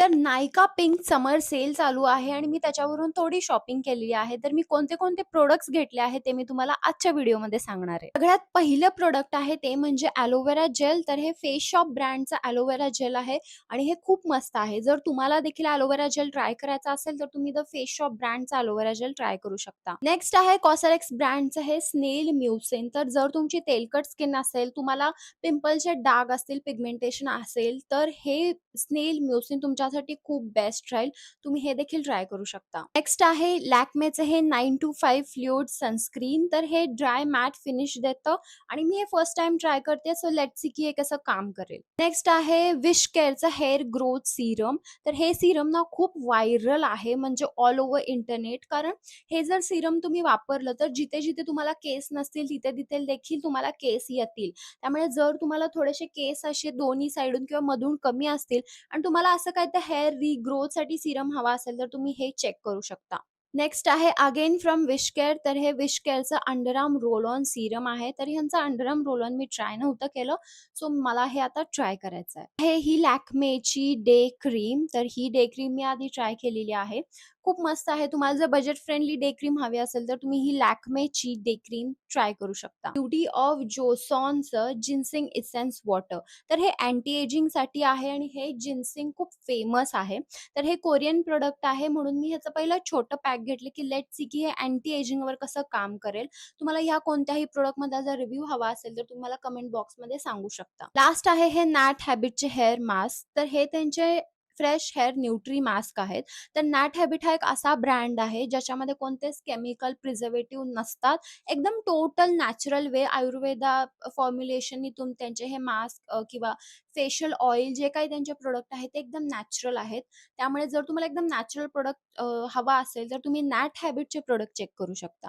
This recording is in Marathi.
तर नायका पिंक समर सेल चालू आहे आणि मी त्याच्यावरून थोडी शॉपिंग केलेली आहे. तर मी कोणते-कोणते प्रॉडक्ट्स घेतले आहेत ते मी तुम्हाला आजच्या व्हिडिओमध्ये सांगणार आहे. सगळ्यात पहिलं प्रॉडक्ट आहे ते म्हणजे एलोवेरा जेल. तर हे फेस शॉप ब्रँडचं एलोवेरा जेल आहे आणि हे खूप मस्त आहे. जर तुम्हाला देखील एलोवेरा जेल ट्राय करायचा असेल तर तुम्ही द फेस शॉप ब्रँडचा एलोवेरा जेल ट्राय करू शकता. नेक्स्ट आहे कॉस्मेटिक्स ब्रँडचं हे स्नेल म्युसिन. तर जर तुमची तेलकट स्किन असेल, तुम्हाला पिंपलचे डाग असतील, पिगमेंटेशन असेल, तर हे स्नेल म्युसिन तुमच्यासाठी खूप बेस्ट राहील. तुम्ही हे देखील ट्राय करू शकता. नेक्स्ट आहे लॅक्मेचं हे 925 फ्लुइड सनस्क्रीन. तर हे ड्राय मॅट फिनिश देतं आणि मी हे फर्स्ट टाईम ट्राय करते, सो लेट्स सी की हे कसं काम करेल. नेक्स्ट आहे विश केअरचं हेअर ग्रोथ सीरम. तर हे सीरम ना खूप व्हायरल आहे, म्हणजे ऑल ओव्हर इंटरनेट. कारण हे जर सीरम तुम्ही वापरलं तर जिथे-जिथे तुम्हाला केस नसतील तिथे-तिथे देखील तुम्हाला केस येतील. त्यामुळे जर तुम्हाला थोडेसे केस असे दोन्ही साइडून किंवा मधून कमी असतील आणि तुम्हाला असं काय तर हेअर रिग्रोथसाठी सीरम हवा असेल तर तुम्ही हे चेक करू शकता. नेक्स्ट आहे अगेन फ्रॉम विश केअर. तर हे विश केअरचं अंडरआर्म रोल ऑन सीरम आहे. तर ह्यांचं अंडरआर्म रोल ऑन मी ट्राय नव्हतं केलं, सो मला हे आता ट्राय करायचं आहे. ही लॅक्मेची डे क्रीम. तर ही डे क्रीम मी आधी ट्राय केलेली आहे. खूप मस्त आहे. तुम्हाला जर बजेट फ्रेंडली डे क्रीम हवी असेल तर तुम्ही ही लॅक्मेची डे क्रीम ट्राय करू शकता. ब्युटी ऑफ जोसॉनचं जिन्सिंग इसेन्स वॉटर. तर हे अँटी एजिंगसाठी आहे आणि हे जिन्सिंग खूप फेमस आहे. तर हे कोरियन प्रॉडक्ट आहे म्हणून मी ह्याचं पहिलं छोटं पॅक घेतलं की लेट्स सी की हे अँटी एजिंगवर कसं काम करेल. तुम्हाला ह्या कोणत्याही प्रॉडक्टमध्ये जर रिव्ह्यू हवा असेल तर तुम्हाला कमेंट बॉक्समध्ये सांगू शकता. लास्ट आहे हे नॅट हॅबिटचे हेअर मास्क. तर हे त्यांचे फ्रेश हेअर न्यूट्री मास्क आहेत. तर नॅट हॅबिट हा एक असा ब्रँड आहे ज्याच्यामध्ये कोणतेच केमिकल प्रिझर्वेटिव्ह नसतात. एकदम टोटल नॅचरल वे आयुर्वेदा फॉर्म्युलेशनतून त्यांचे हे मास्क किंवा फेशियल ऑइल जे काही त्यांचे प्रॉडक्ट आहेत ते एकदम नॅचरल आहेत. त्यामुळे जर तुम्हाला एकदम नॅचरल प्रॉडक्ट हवा असेल तर तुम्ही नॅट हॅबिटचे प्रॉडक्ट चेक करू शकता.